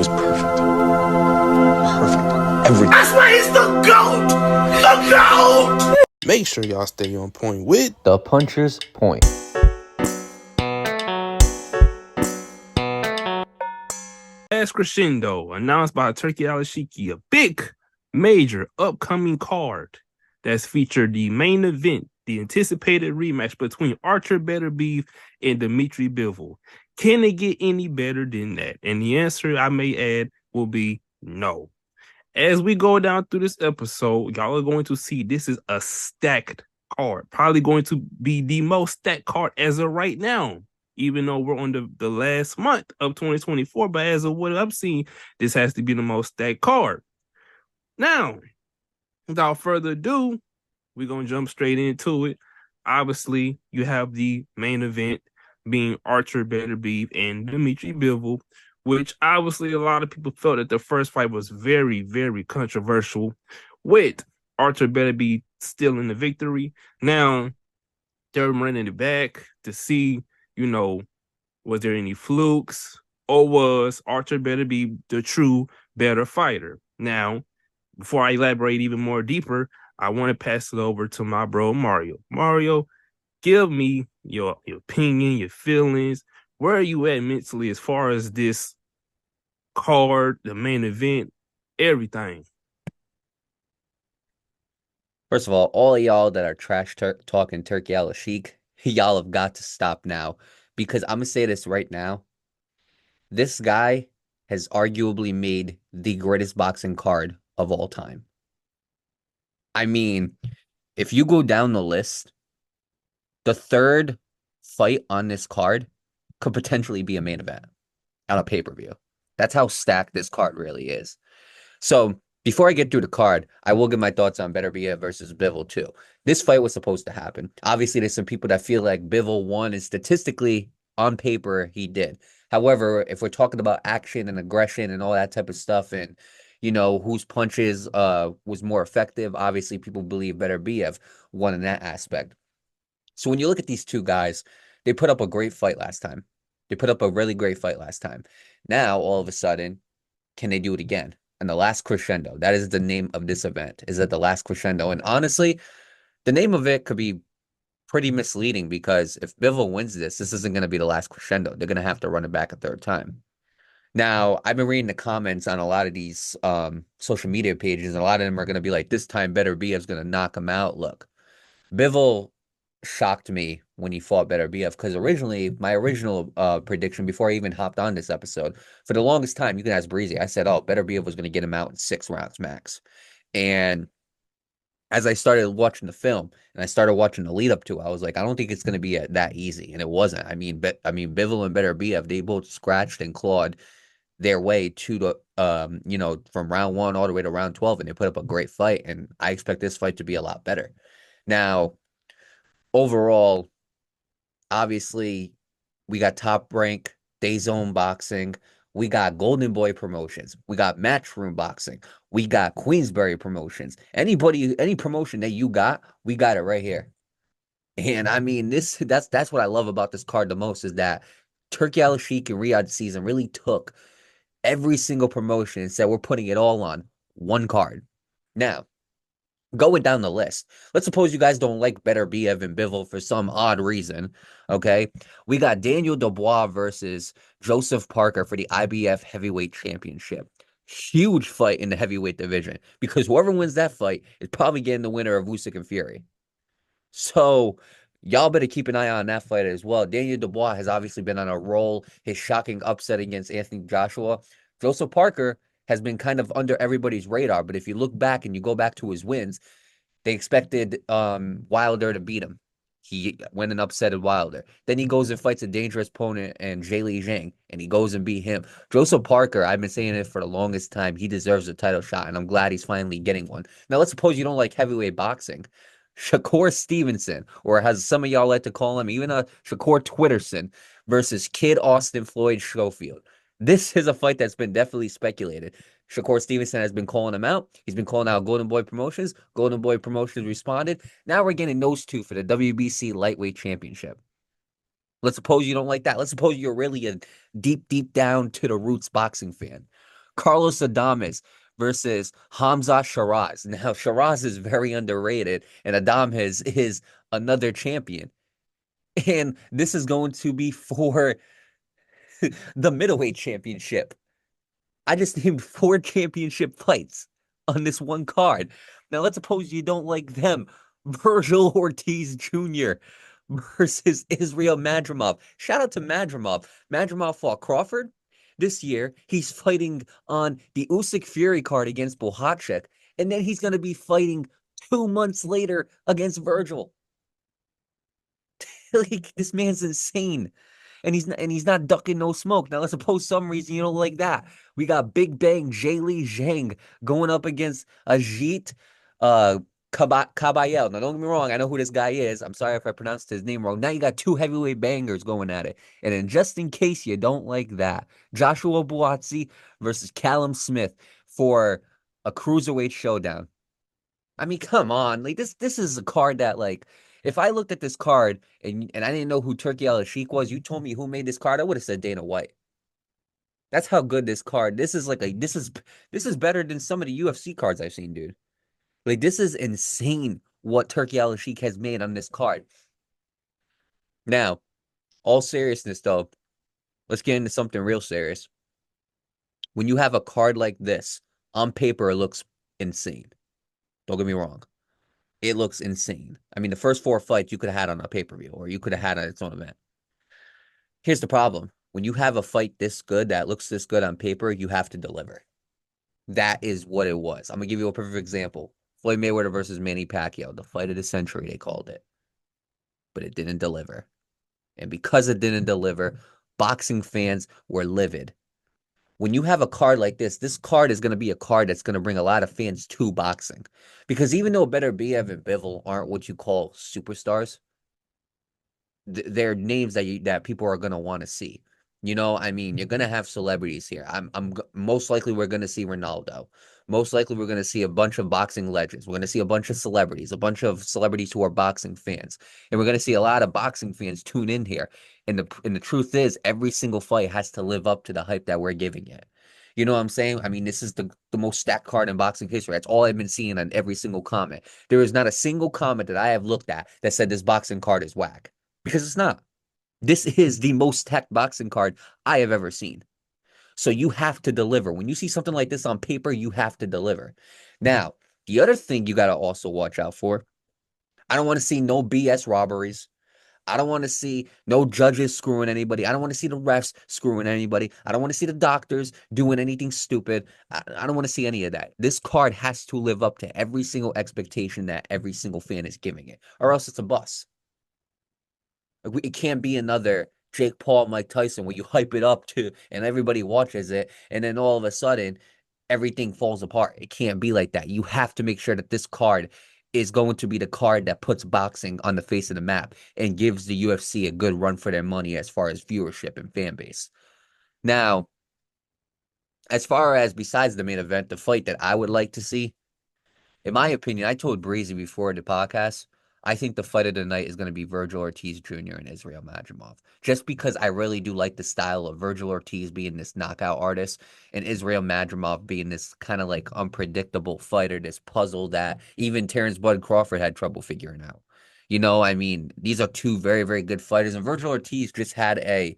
was perfect. Perfect. Everything. That's why he's the GOAT! The GOAT! Make sure y'all stay on point with The Puncher's Point. Last Crescendo, announced by Turki Alalshikh, a big, major, upcoming card that's featured the main event, the anticipated rematch between Artur Beterbiev and Dmitry Bivol. Can it get any better than that? And the answer, I may add, will be no. As we go down through this episode, y'all are going to see this is a stacked card. Probably going to be the most stacked card as of right now, even though we're on the last month of 2024. But as of what I've seen, this has to be the most stacked card. Now, without further ado, we're going to jump straight into it. Obviously, you have the main event being Artur Beterbiev and Dmitry Bivol, which obviously a lot of people felt that the first fight was very, very controversial, with Artur Beterbiev still in the victory. Now, they're running it back to see, was there any flukes, or was Artur Beterbiev the true better fighter? Now, before I elaborate even more deeper, I want to pass it over to my bro, Mario. Mario, give me your opinion, your feelings. Where are you at mentally as far as this card, the main event, everything? First of all of y'all that are trash talking Turki Alalshikh, y'all have got to stop now, because I'm going to say this right now. This guy has arguably made the greatest boxing card of all time. I mean, if you go down the list, the third fight on this card could potentially be a main event on a pay-per-view. That's how stacked this card really is. So before I get through the card, I will give my thoughts on Beterbiev versus Bivol too. This fight was supposed to happen. Obviously, there's some people that feel like Bivol won, and statistically, on paper, he did. However, if we're talking about action and aggression and all that type of stuff, and whose punches was more effective, obviously people believe Beterbiev won in that aspect. So when you look at these two guys, they put up a great fight last time. They put up a really great fight last time. Now, all of a sudden, can they do it again? And the last crescendo, that is the name of this event, is at the last crescendo. And honestly, the name of it could be pretty misleading, because if Bivol wins this isn't going to be the last crescendo. They're going to have to run it back a third time. Now, I've been reading the comments on a lot of these social media pages, and a lot of them are going to be like, this time Beterbiev's going to knock him out. Look, Bivol shocked me when he fought Beterbiev, because my original prediction before I even hopped on this episode, for the longest time, you can ask Breezy, I said, Beterbiev was going to get him out in 6 rounds max. And as I started watching the film and I started watching the lead up to it, I was like, I don't think it's going to be that easy. And it wasn't. I mean, Bivol and Beterbiev, they both scratched and clawed their way to the, from round 1 all the way to round 12, and they put up a great fight. And I expect this fight to be a lot better. Now, overall, obviously, we got Top Rank, DAZN Boxing, we got Golden Boy Promotions, we got Matchroom Boxing, we got Queensberry Promotions. Any promotion that you got, we got it right here. And I mean, that's what I love about this card the most, is that Turki Alalshikh and Riyadh season really took every single promotion and said, we're putting it all on one card. Now, going down the list, let's suppose you guys don't like Beterbiev and Bivol for some odd reason, okay? We got Daniel Dubois versus Joseph Parker for the IBF Heavyweight Championship. Huge fight in the heavyweight division, because whoever wins that fight is probably getting the winner of Usyk and Fury. So y'all better keep an eye on that fight as well. Daniel Dubois has obviously been on a roll. His shocking upset against Anthony Joshua. Joseph Parker has been kind of under everybody's radar, but if you look back and you go back to his wins, they expected Wilder to beat him. He went and upsetted Wilder. Then he goes and fights a dangerous opponent and Zhilei Zhang, and he goes and beat him. Joseph Parker, I've been saying it for the longest time, he deserves a title shot, and I'm glad he's finally getting one. Now, let's suppose you don't like heavyweight boxing. Shakur Stevenson, or as some of y'all like to call him, even a Shakur Twitterson, versus Kid Austin Floyd Schofield. This is a fight that's been definitely speculated. Shakur Stevenson has been calling him out. He's been calling out Golden Boy Promotions. Golden Boy Promotions responded. Now we're getting those two for the WBC Lightweight Championship. Let's suppose you don't like that. Let's suppose you're really a deep, deep down to the roots boxing fan. Carlos Addames versus Hamzah Sheeraz. Now, Sheeraz is very underrated, and Addames is another champion. And this is going to be for the middleweight championship. I just named 4 championship fights on this one card. Now, let's suppose you don't like them. Vergil Ortiz Jr. versus Israil Madrimov. Shout out to Madrimov. Madrimov fought Crawford. This year, he's fighting on the Usyk Fury card against Bohacek, and then he's going to be fighting 2 months later against Vergil. Like, this man's insane. And he's not ducking no smoke. Now, let's suppose some reason you don't like that. We got Big Bang Zhilei Zhang going up against Agit Kabayel. Now, don't get me wrong. I know who this guy is. I'm sorry if I pronounced his name wrong. Now you got 2 heavyweight bangers going at it. And then just in case you don't like that, Joshua Buatsi versus Callum Smith for a cruiserweight showdown. I mean, come on. Like, this is a card that, like, if I looked at this card and I didn't know who Turki Alalshikh was, you told me who made this card, I would have said Dana White. That's how good this card. This is better than some of the UFC cards I've seen, dude. Like, this is insane what Turki Alalshikh has made on this card. Now, all seriousness though, let's get into something real serious. When you have a card like this, on paper it looks insane. Don't get me wrong. It looks insane. I mean, the first 4 fights you could have had on a pay-per-view, or you could have had on its own event. Here's the problem. When you have a fight this good, that looks this good on paper, you have to deliver. That is what it was. I'm going to give you a perfect example. Floyd Mayweather versus Manny Pacquiao, the fight of the century, they called it. But it didn't deliver. And because it didn't deliver, boxing fans were livid. When you have a card like this card is going to be a card that's going to bring a lot of fans to boxing. Because even though Beterbiev and Bivol aren't what you call superstars, they're names that people are going to want to see. You know, I mean, you're going to have celebrities here. Most likely we're going to see Ronaldo. Most likely we're going to see a bunch of boxing legends. We're going to see a bunch of celebrities who are boxing fans. And we're going to see a lot of boxing fans tune in here. And the truth is, every single fight has to live up to the hype that we're giving it. You know what I'm saying? I mean, this is the most stacked card in boxing history. That's all I've been seeing on every single comment. There is not a single comment that I have looked at that said this boxing card is whack. Because it's not. This is the most stacked boxing card I have ever seen. So you have to deliver. When you see something like this on paper, you have to deliver. Now, the other thing you got to also watch out for, I don't want to see no BS robberies. I don't want to see no judges screwing anybody. I don't want to see the refs screwing anybody. I don't want to see the doctors doing anything stupid. I don't want to see any of that. This card has to live up to every single expectation that every single fan is giving it, or else it's a bust. It can't be another Jake Paul, Mike Tyson, where you hype it up to and everybody watches it, and then all of a sudden everything falls apart. It can't be like that. You have to make sure that this card is going to be the card that puts boxing on the face of the map and gives the UFC a good run for their money as far as viewership and fan base. Now, as far as besides the main event, the fight that I would like to see, in my opinion, I told Breezy before the podcast, I think the fight of the night is going to be Vergil Ortiz Jr. and Israil Madrimov. Just because I really do like the style of Vergil Ortiz being this knockout artist and Israil Madrimov being this kind of like unpredictable fighter, this puzzle that even Terrence Bud Crawford had trouble figuring out. You know, I mean, these are 2 very, very good fighters. And Vergil Ortiz just had a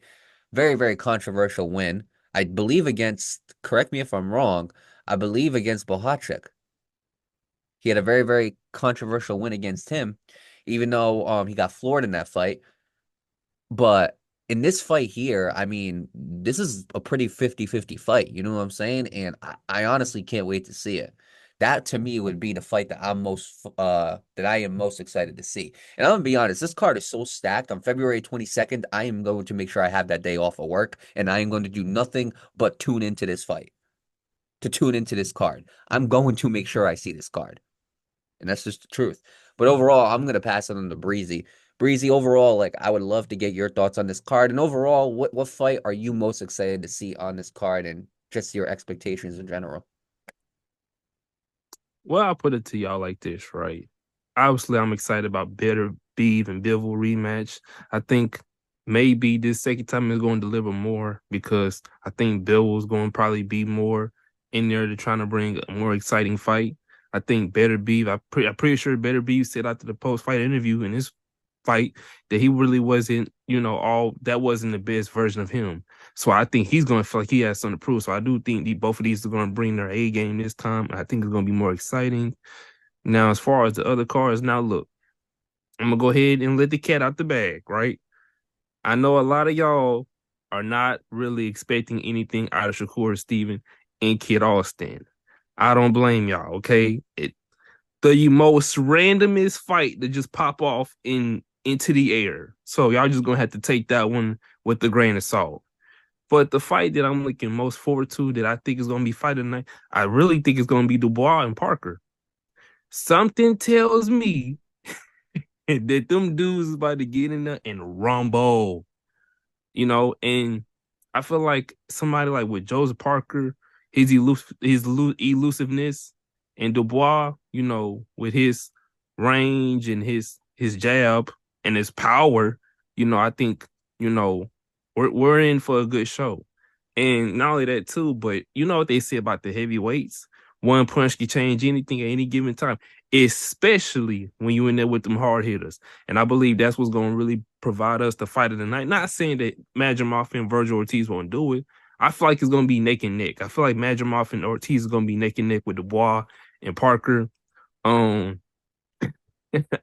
very, very controversial win. I believe against, correct me if I'm wrong, I believe against Bohacek. He had a very, very controversial win against him, even though he got floored in that fight. But in this fight here, I mean, this is a pretty 50-50 fight. You know what I'm saying? And I honestly can't wait to see it. That to me would be the fight that I am most excited to see. And I'm gonna be honest, this card is so stacked. On February 22nd, I am going to make sure I have that day off of work, and I am going to do nothing but tune into this fight. To tune into this card. I'm going to make sure I see this card. And that's just the truth. But overall, I'm going to pass it on to Breezy. Breezy, overall, like, I would love to get your thoughts on this card. And overall, what fight are you most excited to see on this card and just your expectations in general? Well, I'll put it to y'all like this, right? Obviously, I'm excited about Beterbiev and Bivol rematch. I think maybe this second time is going to deliver more because I think Bivol's going to probably be more in there to trying to bring a more exciting fight. I think Beterbiev, I'm pretty sure Beterbiev said after the post-fight interview in his fight that he really wasn't, that wasn't the best version of him. So I think he's going to feel like he has something to prove. So I do think both of these are going to bring their A game this time. I think it's going to be more exciting. Now, as far as the other cards, now look, I'm going to go ahead and let the cat out the bag, right? I know a lot of y'all are not really expecting anything out of Shakur Stevenson and Kid Austin. I don't blame y'all, okay? The most randomest fight to just pop off into the air. So y'all just gonna have to take that one with a grain of salt. But the fight that I'm looking most forward to, that I think is gonna be fight of the night, I really think it's gonna be Dubois and Parker. Something tells me that them dudes is about to get in there and rumble. And I feel like somebody like with Joseph Parker, his elusiveness, and Dubois, with his range and his jab and his power, I think, we're in for a good show. And not only that too, but you know what they say about the heavyweights? One punch can change anything at any given time, especially when you're in there with them hard hitters. And I believe that's what's going to really provide us the fight of the night. Not saying that Madrimov and Vergil Ortiz won't do it. I feel like it's going to be neck and neck. I feel like Madrimov and Ortiz is going to be neck and neck with Dubois and Parker. I'm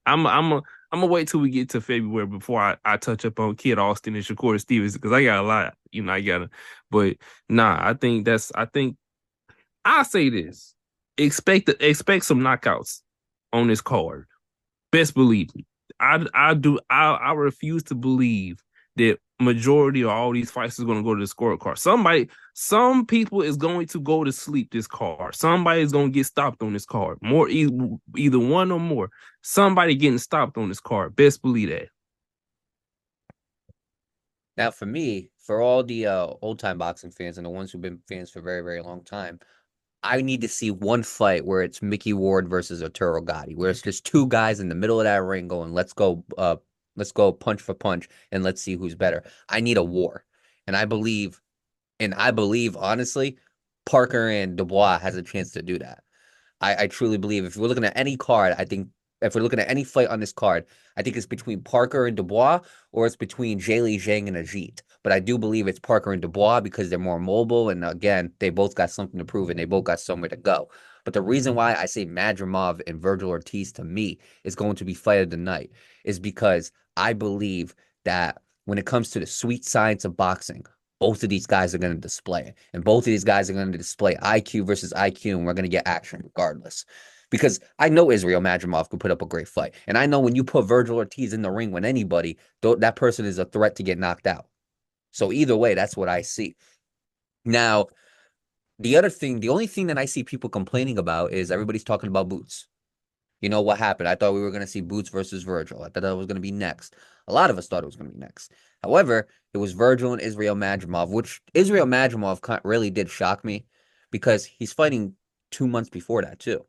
gonna wait till we get to February before I touch up on Kid Austin and Shakur Stevenson, because I got a lot. But I think I'll say this. Expect some knockouts on this card. Best believe me. I refuse to believe that majority of all these fights is going to go to the scorecard. Some people is going to go to sleep this card. Somebody is going to get stopped on this card. Either one or more. Somebody getting stopped on this card. Best believe that. Now, for me, for all the old-time boxing fans and the ones who've been fans for a very, very long time, I need to see one fight where it's Mickey Ward versus Arturo Gatti, where it's just two guys in the middle of that ring going, let's go punch for punch, and let's see who's better. I need a war. And I believe, honestly, Parker and Dubois has a chance to do that. I truly believe if we're looking at any card, I think if we're looking at any fight on this card, I think it's between Parker and Dubois, or it's between Zhilei Zhang and Agit. But I do believe it's Parker and Dubois because they're more mobile, and again, they both got something to prove, and they both got somewhere to go. But the reason why I say Madrimov and Vergil Ortiz to me is going to be fight of the night is because I believe that when it comes to the sweet science of boxing, both of these guys are going to display it. And both of these guys are going to display IQ versus IQ, and we're going to get action regardless. Because I know Israil Madrimov could put up a great fight. And I know when you put Vergil Ortiz in the ring with anybody, that person is a threat to get knocked out. So either way, that's what I see. Now, the only thing that I see people complaining about is everybody's talking about Boots. You know what happened? I thought we were going to see Boots versus Vergil. I thought that was going to be next. A lot of us thought it was going to be next. However, it was Vergil and Israil Madrimov, which Israil Madrimov really did shock me because he's fighting 2 months before that too.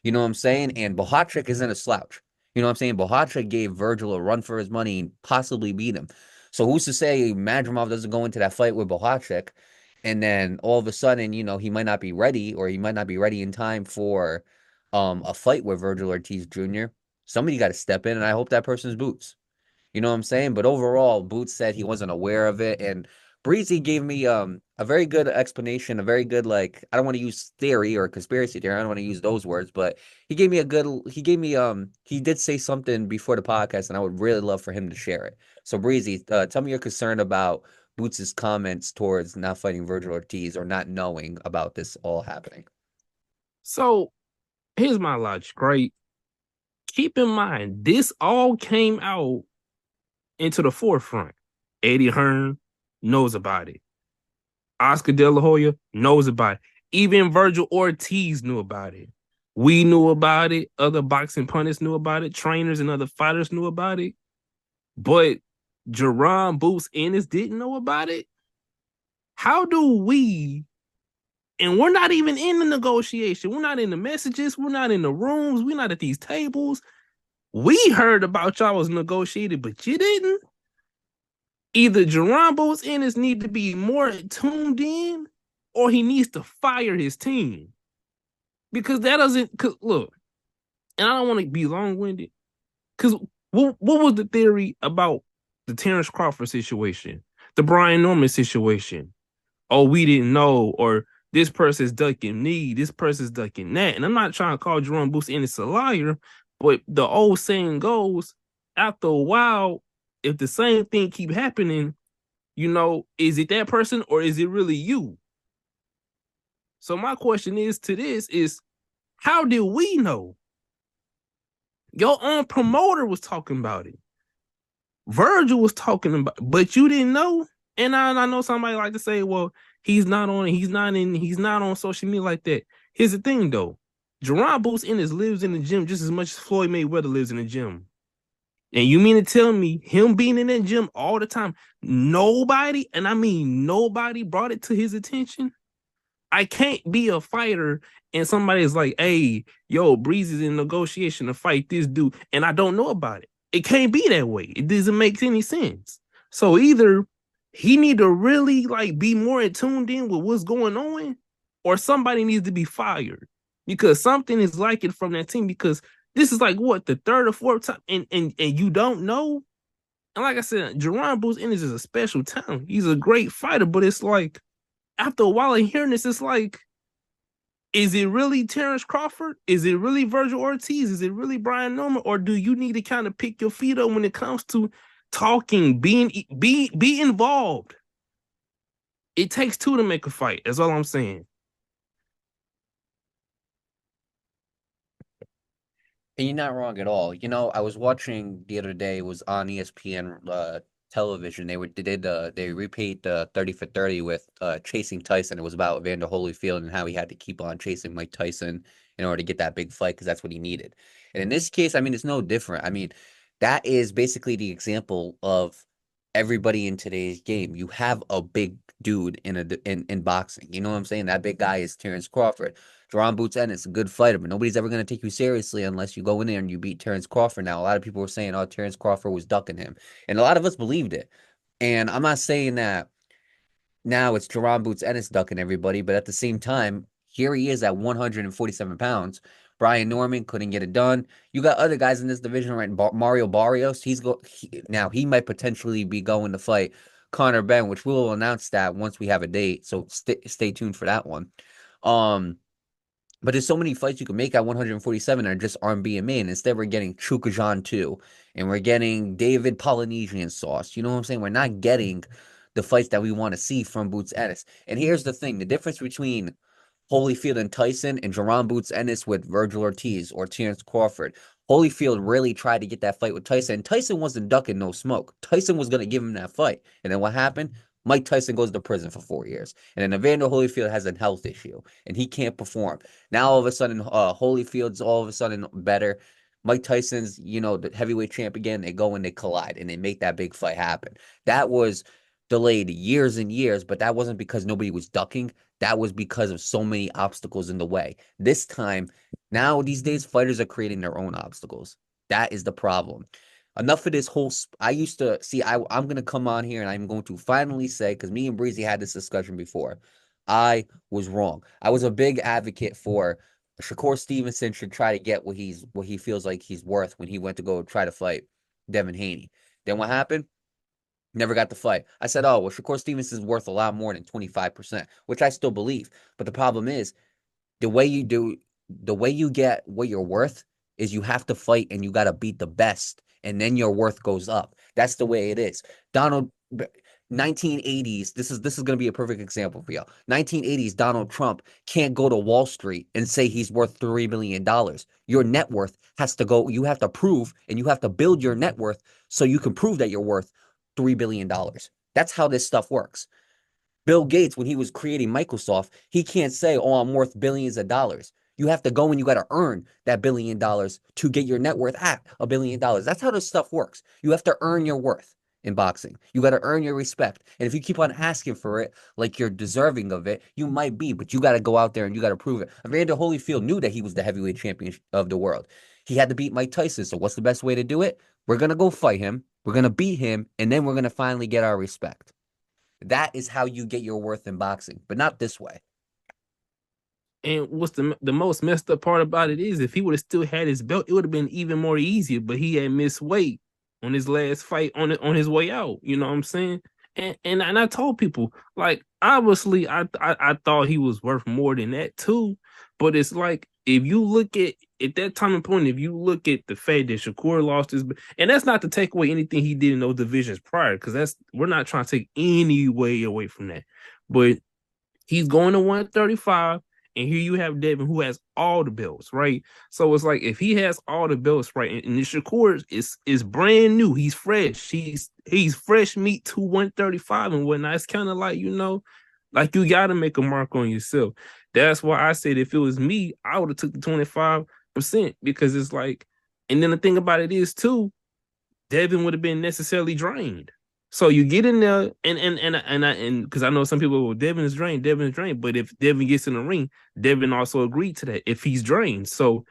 You know what I'm saying? And Bohacek isn't a slouch. You know what I'm saying? Bohacek gave Vergil a run for his money and possibly beat him. So who's to say Madrimov doesn't go into that fight with Bohacek, and then all of a sudden, he might not be ready, or he might not be ready in time for a fight with Vergil Ortiz Jr. Somebody got to step in, and I hope that person's Boots. You know what I'm saying? But overall, Boots said he wasn't aware of it, and Breezy gave me a very good explanation, a very good, I don't want to use theory or conspiracy theory. I don't want to use those words, but he did say something before the podcast, and I would really love for him to share it. So Breezy, tell me your concern about Boots' comments towards not fighting Vergil Ortiz or not knowing about this all happening. So here's my logic, right? Keep in mind, this all came out into the forefront. Eddie Hearn knows about it. Oscar De La Hoya knows about it. Even Vergil Ortiz knew about it. We knew about it. Other boxing pundits knew about it. Trainers and other fighters knew about it. But Jerron, Boots, Ennis didn't know about it. How do we, and we're not even in the negotiation. We're not in the messages. We're not in the rooms. We're not at these tables. We heard about y'all was negotiated, but you didn't. Either Jerron, Boots, Ennis need to be more tuned in, or he needs to fire his team. Because that doesn't, cause look, and I don't want to be long-winded, because what was the theory about the Terrence Crawford situation, the Brian Norman situation? Oh, we didn't know, or this person's ducking me, this person's ducking that. And I'm not trying to call Jerome Boots Ennis a liar, but the old saying goes, after a while, if the same thing keep happening, you know, is it that person or is it really you? So my question is to this is, how did we know? Your own promoter was talking about it. Vergil was talking about it, but you didn't know. And I know somebody like to say, well, he's not on social media like that. Here's the thing though. Jerome Boots Ennis lives in the gym just as much as Floyd Mayweather lives in the gym. And you mean to tell me him being in that gym all the time, nobody, and I mean nobody brought it to his attention? I can't be a fighter and somebody's like, hey, yo, Breezy's in negotiation to fight this dude, and I don't know about it. It can't be that way. It doesn't make any sense. So either he need to really like be more tuned in with what's going on, or somebody needs to be fired because something is lacking from that team. Because this is like what, the third or fourth time, and you don't know. And like I said, Jerome Boots Ennis is a special talent. He's a great fighter, but it's like after a while of hearing this, it's like, is it really Terrence Crawford? Is it really Vergil Ortiz? Is it really Brian Norman? Or do you need to kind of pick your feet up when it comes to talking, be involved? It takes two to make a fight. That's all I'm saying. And you're not wrong at all. You know, I was watching the other day, it was on ESPN television. They repeat the 30 for 30 with Chasing Tyson. It was about Evander Holyfield and how he had to keep on chasing Mike Tyson in order to get that big fight because that's what he needed. And in this case, I mean, it's no different. I mean, that is basically the example of everybody in today's game. You have a big dude in boxing. You know what I'm saying? That big guy is Terrence Crawford. Jerome Boots Ennis, a good fighter, but nobody's ever going to take you seriously unless you go in there and you beat Terrence Crawford. Now, a lot of people were saying, oh, Terrence Crawford was ducking him. And a lot of us believed it. And I'm not saying that now it's Jerome Boots Ennis ducking everybody, but at the same time, here he is at 147 pounds. Brian Norman couldn't get it done. You got other guys in this division, right? Mario Barrios, now he might potentially be going to fight Conor Benn, which we'll announce that once we have a date. So stay tuned for that one. But there's so many fights you can make at 147 that just aren't being made. Instead, we're getting Chukajan 2, and we're getting David Polynesian Sauce. You know what I'm saying? We're not getting the fights that we want to see from Boots Ennis. And here's the thing. The difference between Holyfield and Tyson and Jerome Boots Ennis with Vergil Ortiz or Terrence Crawford. Holyfield really tried to get that fight with Tyson. Tyson wasn't ducking no smoke. Tyson was going to give him that fight. And then what happened? Mike Tyson goes to prison for 4 years. And then Evander Holyfield has a health issue. And he can't perform. Now, all of a sudden, Holyfield's all of a sudden better. Mike Tyson's, you know, the heavyweight champ again. They go and they collide. And they make that big fight happen. That was delayed years and years. But that wasn't because nobody was ducking. That was because of so many obstacles in the way. This time, now these days, fighters are creating their own obstacles. That is the problem. Enough of this whole. I used to see. I'm going to come on here and I'm going to finally say, because me and Breezy had this discussion before, I was wrong. I was a big advocate for Shakur Stevenson should try to get what he feels like he's worth when he went to go try to fight Devin Haney. Then what happened? Never got the fight. I said, oh, well, Shakur Stevenson's worth a lot more than 25%, which I still believe. But the problem is, the way you get what you're worth is you have to fight and you got to beat the best, and then your worth goes up. That's the way it is. 1980s, this is going to be a perfect example for y'all. 1980s, Donald Trump can't go to Wall Street and say he's worth $3 billion. Your net worth has to go, you have to prove, and you have to build your net worth so you can prove that you're worth $3 billion. That's how this stuff works. Bill Gates, when he was creating Microsoft, he can't say, oh, I'm worth billions of dollars. You have to go and you got to earn that $1 billion to get your net worth at $1 billion. That's how this stuff works. You have to earn your worth in boxing. You got to earn your respect. And if you keep on asking for it like you're deserving of it, you might be, but you got to go out there and you got to prove it. Evander Holyfield knew that he was the heavyweight champion of the world. He had to beat Mike Tyson. So what's the best way to do it? We're going to go fight him. We're going to beat him. And then we're going to finally get our respect. That is how you get your worth in boxing, but not this way. And what's the most messed up part about it is if he would have still had his belt, it would have been even more easier. But he had missed weight on his last fight on his way out. You know what I'm saying? And I told people, like, obviously I thought he was worth more than that too. But it's like if you look at that time and point, if you look at the fact that Shakur lost his, and that's not to take away anything he did in those divisions prior, because we're not trying to take any way away from that. But he's going to 135. And here you have Devin, who has all the belts, right? So it's like if he has all the belts, right, and the Shakur is brand new, he's fresh, he's fresh meat to 135 and whatnot. It's kind of like, like you got to make a mark on yourself. That's why I said if it was me, I would have took the 25% because it's like, and then the thing about it is too, Devin would have been necessarily drained. So you get in there, and because I know some people, well, Devin is drained. But if Devin gets in the ring, Devin also agreed to that if he's drained. So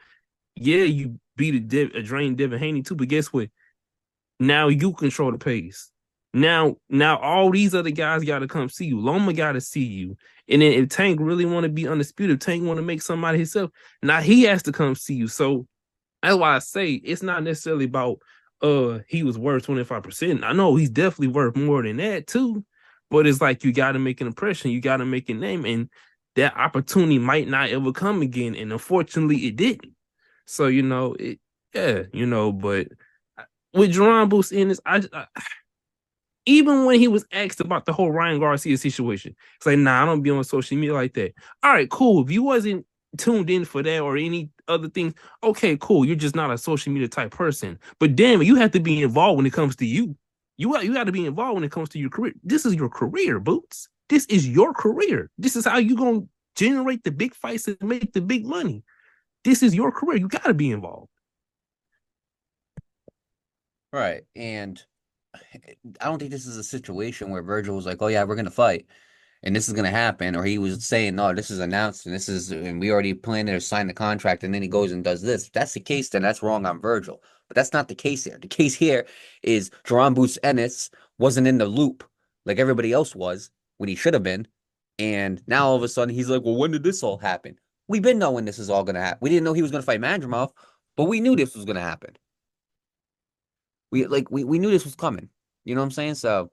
yeah, you beat a drained Devin Haney too. But guess what? Now you control the pace. Now all these other guys got to come see you. Loma got to see you. And then if Tank really want to be undisputed, if Tank want to make somebody himself, now he has to come see you. So that's why I say it's not necessarily about he was worth 25%. I know he's definitely worth more than that too, but it's like you got to make an impression, you got to make a name, and that opportunity might not ever come again. And unfortunately, it didn't. So but with Jerron Booth in this, I even when he was asked about the whole Ryan Garcia situation, it's like, nah, I don't be on social media like that. All right, cool. If you wasn't tuned in for that or any other things, okay, cool. You're just not a social media type person. But damn it, you have to be involved when it comes to you. You got to be involved when it comes to your career. This is your career, Boots. This is your career. This is how you're going to generate the big fights and make the big money. This is your career. You got to be involved. Right. And I don't think this is a situation where Vergil was like, oh, yeah, we're going to fight and this is going to happen. Or he was saying, no, this is announced and we already planned to sign the contract. And then he goes and does this. If that's the case, then that's wrong on Vergil. But that's not the case here. The case here is Jerron Boots Ennis wasn't in the loop like everybody else was when he should have been. And now all of a sudden he's like, well, when did this all happen? We've been knowing this is all going to happen. We didn't know he was going to fight Madrimov, but we knew this was going to happen. We knew this was coming. You know what I'm saying? So,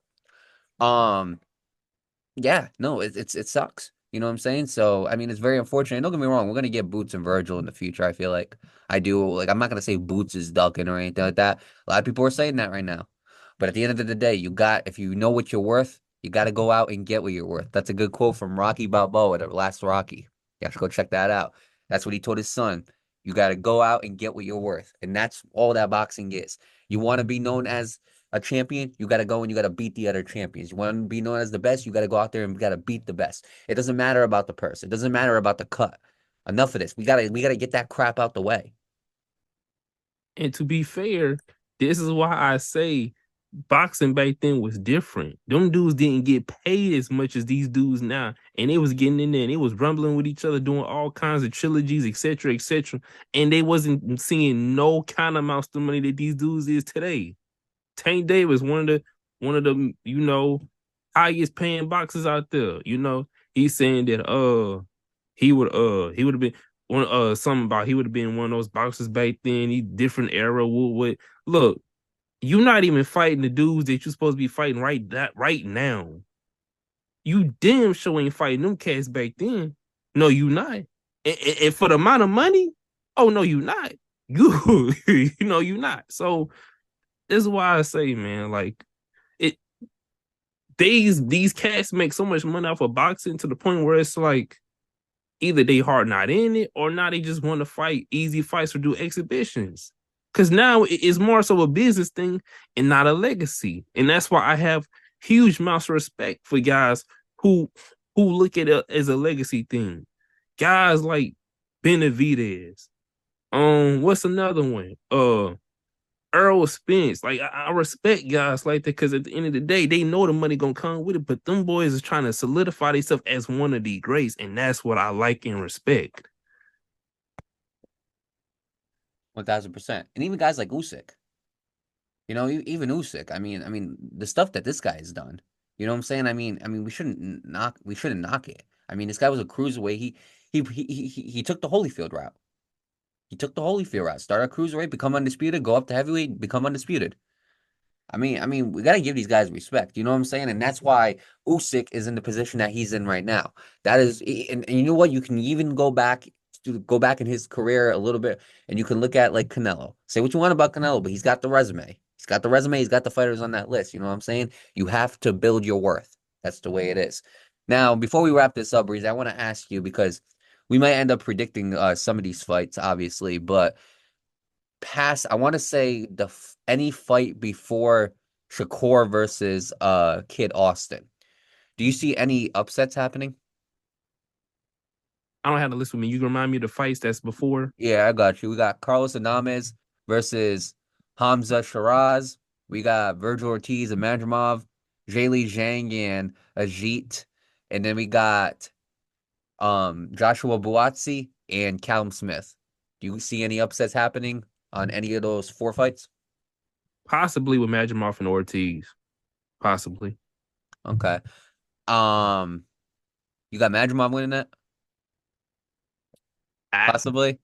yeah, no, it sucks. You know what I'm saying? So, I mean, it's very unfortunate. Don't get me wrong. We're gonna get Boots and Vergil in the future. I feel like I do. Like, I'm not gonna say Boots is ducking or anything like that. A lot of people are saying that right now. But at the end of the day, if you know what you're worth, you got to go out and get what you're worth. That's a good quote from Rocky Balboa, the last Rocky. You have to go check that out. That's what he told his son. You got to go out and get what you're worth, and that's all that boxing is. You want to be known as a champion, you got to go and you got to beat the other champions. You want to be known as the best, you got to go out there and you got to beat the best. It doesn't matter about the purse. It doesn't matter about the cut. Enough of this. We got to get that crap out the way. And to be fair, this is why I say boxing back then was different. Them dudes didn't get paid as much as these dudes now. And they was getting in there and they was rumbling with each other, doing all kinds of trilogies, etc., etc. And they wasn't seeing no kind of amounts of money that these dudes is today. Tank Davis, one of the highest paying boxers out there. He's saying that he would have been something about he would have been one of those boxers back then. He different era. Look, you're not even fighting the dudes that you're supposed to be fighting right now. You damn sure ain't fighting them cats back then. No, you not. And for the amount of money, oh no, you not. You not. So this is why I say, man, like these cats make so much money off of boxing to the point where it's like either they hard not in it or now they just want to fight easy fights or do exhibitions. Because now it's more so a business thing and not a legacy. And that's why I have huge amounts of respect for guys who look at it as a legacy thing. Guys like Benavidez. What's another one? Earl Spence. Like, I respect guys like that because at the end of the day, they know the money gonna come with it, but them boys is trying to solidify themselves as one of the greats, and that's what I like and respect. 1000%. And even guys like Usyk. Even Usyk. I mean, the stuff that this guy has done. You know what I'm saying? I mean, we shouldn't knock it. I mean, this guy was a cruiserweight. He took the Holyfield route. He took the Holyfield route. Start at cruiserweight, become undisputed, go up to heavyweight, become undisputed. We gotta give these guys respect. You know what I'm saying? And that's why Usyk is in the position that he's in right now. That is, and you know what? You can even go back in his career a little bit, and you can look at like Canelo. Say what you want about Canelo, but he's got the resume. He's got the resume. He's got the fighters on that list. You know what I'm saying? You have to build your worth. That's the way it is. Now, before we wrap this up, Breeze, I want to ask you because we might end up predicting some of these fights, obviously, but I want to say any fight before Shakur versus Kid Austin. Do you see any upsets happening? I don't have the list with me. You can remind me of the fights that's before. Yeah, I got you. We got Carlos Addames versus Hamzah Sheeraz. We got Vergil Ortiz and Madrimov, Zhilei Zhang and Agit, and then we got Joshua Buatsi and Callum Smith. Do you see any upsets happening on any of those 4 fights? Possibly with Madrimov and Ortiz. Possibly. Okay. You got Madrimov winning that? Possibly.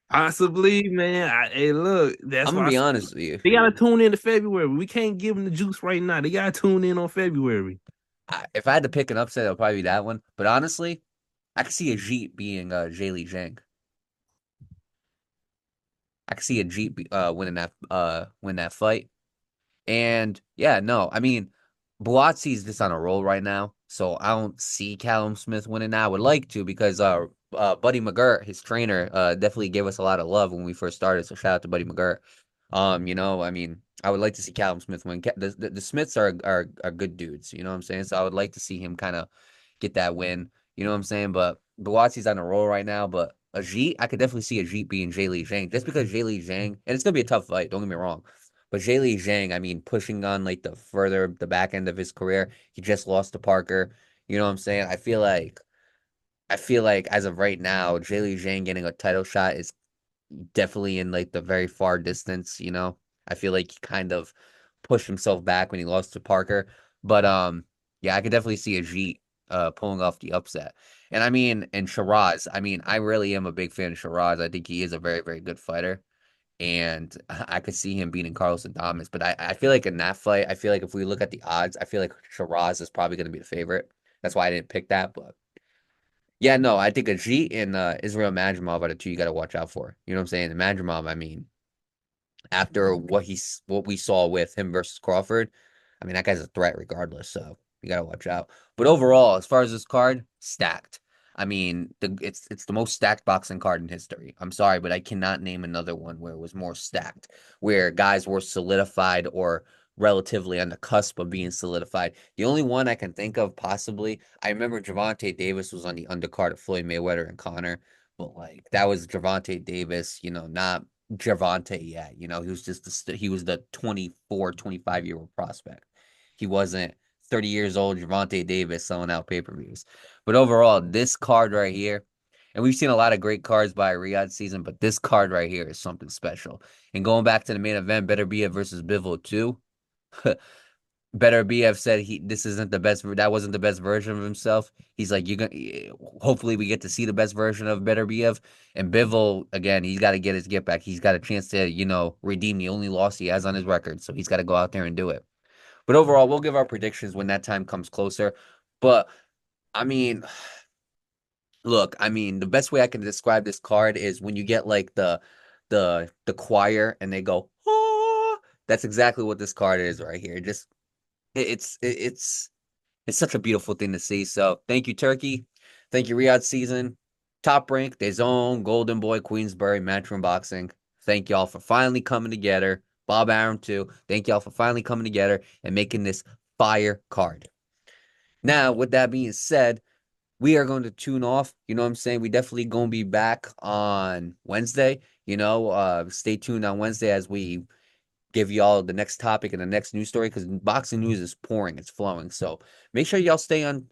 Possibly, man. Hey, look, that's I'm why gonna be honest with you. They gotta tune in to February. We can't give them the juice right now. They gotta tune in on February. If I had to pick an upset, it'll probably be that one. But honestly, I could see Agit being Zhilei Zhang. I could see Agit winning that fight. And yeah, no, Buatsi's just on a roll right now, so I don't see Callum Smith winning that. I would like to because Buddy McGirt, his trainer, definitely gave us a lot of love when we first started. So shout out to Buddy McGirt. I would like to see Callum Smith win. The Smiths are good dudes, you know what I'm saying? So I would like to see him kind of get that win, you know what I'm saying? But Buatsi's on a roll right now, but Agit, I could definitely see Agit being Zhilei Zhang just because Zhilei Zhang, and it's gonna be a tough fight, don't get me wrong. But Zhilei Zhang, pushing on like the back end of his career, he just lost to Parker. You know what I'm saying? I feel like as of right now, Zhilei Zhang getting a title shot is definitely in like the very far distance, you know. I feel like he kind of pushed himself back when he lost to Parker. But yeah, I could definitely see Ajit pulling off the upset. And Shiraz, I really am a big fan of Shiraz. I think he is a very, very good fighter. And I could see him beating Carlos Addames. But I feel like in that fight, I feel like if we look at the odds, I feel like Shiraz is probably going to be the favorite. That's why I didn't pick that. But yeah, no, I think Ajit and Israil Madrimov are the two you got to watch out for. You know what I'm saying? And Madrimov, after what we saw with him versus Crawford, that guy's a threat regardless. So you got to watch out. But overall, as far as this card, stacked. It's the most stacked boxing card in history. I'm sorry, but I cannot name another one where it was more stacked, where guys were solidified or relatively on the cusp of being solidified. The only one I can think of possibly, I remember Gervonta Davis was on the undercard of Floyd Mayweather and Conor, but like that was Gervonta Davis, not Gervonta yet. He was the 24, 25-year-old prospect. He wasn't 30 years old Gervonta Davis selling out pay-per-views. But overall, this card right here, and we've seen a lot of great cards by Riyadh season, but this card right here is something special. And going back to the main event, Beterbiev versus Bivol 2, Beterbiev said that wasn't the best version of himself. He's like, hopefully we get to see the best version of Beterbiev. And Bivol, again, he's got to get his get back. He's got a chance to, redeem the only loss he has on his record. So he's got to go out there and do it. But overall, we'll give our predictions when that time comes closer. But look, the best way I can describe this card is when you get like the choir and they go, oh, that's exactly what this card is right here. It's such a beautiful thing to see. So thank you, Turkey. Thank you, Riyadh season. Top Rank, DAZN, Golden Boy, Queensberry, Matchroom Boxing. Thank y'all for finally coming together. Bob Arum too. Thank y'all for finally coming together and making this fire card. Now, with that being said, we are going to tune off. You know what I'm saying? We definitely going to be back on Wednesday. Stay tuned on Wednesday as we give y'all the next topic and the next news story because boxing news is pouring. It's flowing. So make sure y'all stay on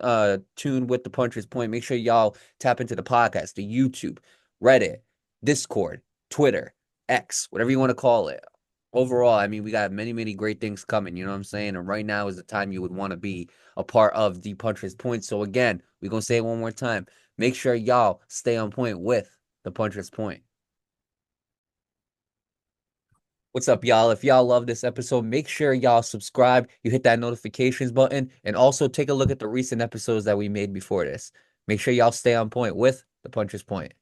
tuned with the Puncher's Point. Make sure y'all tap into the podcast, the YouTube, Reddit, Discord, Twitter, X, whatever you want to call it. Overall, we got many, many great things coming. You know what I'm saying? And right now is the time you would want to be a part of the Puncher's Point. So again, we're going to say it one more time. Make sure y'all stay on point with the Puncher's Point. What's up, y'all? If y'all love this episode, make sure y'all subscribe. You hit that notifications button, and also take a look at the recent episodes that we made before this. Make sure y'all stay on point with the Puncher's Point.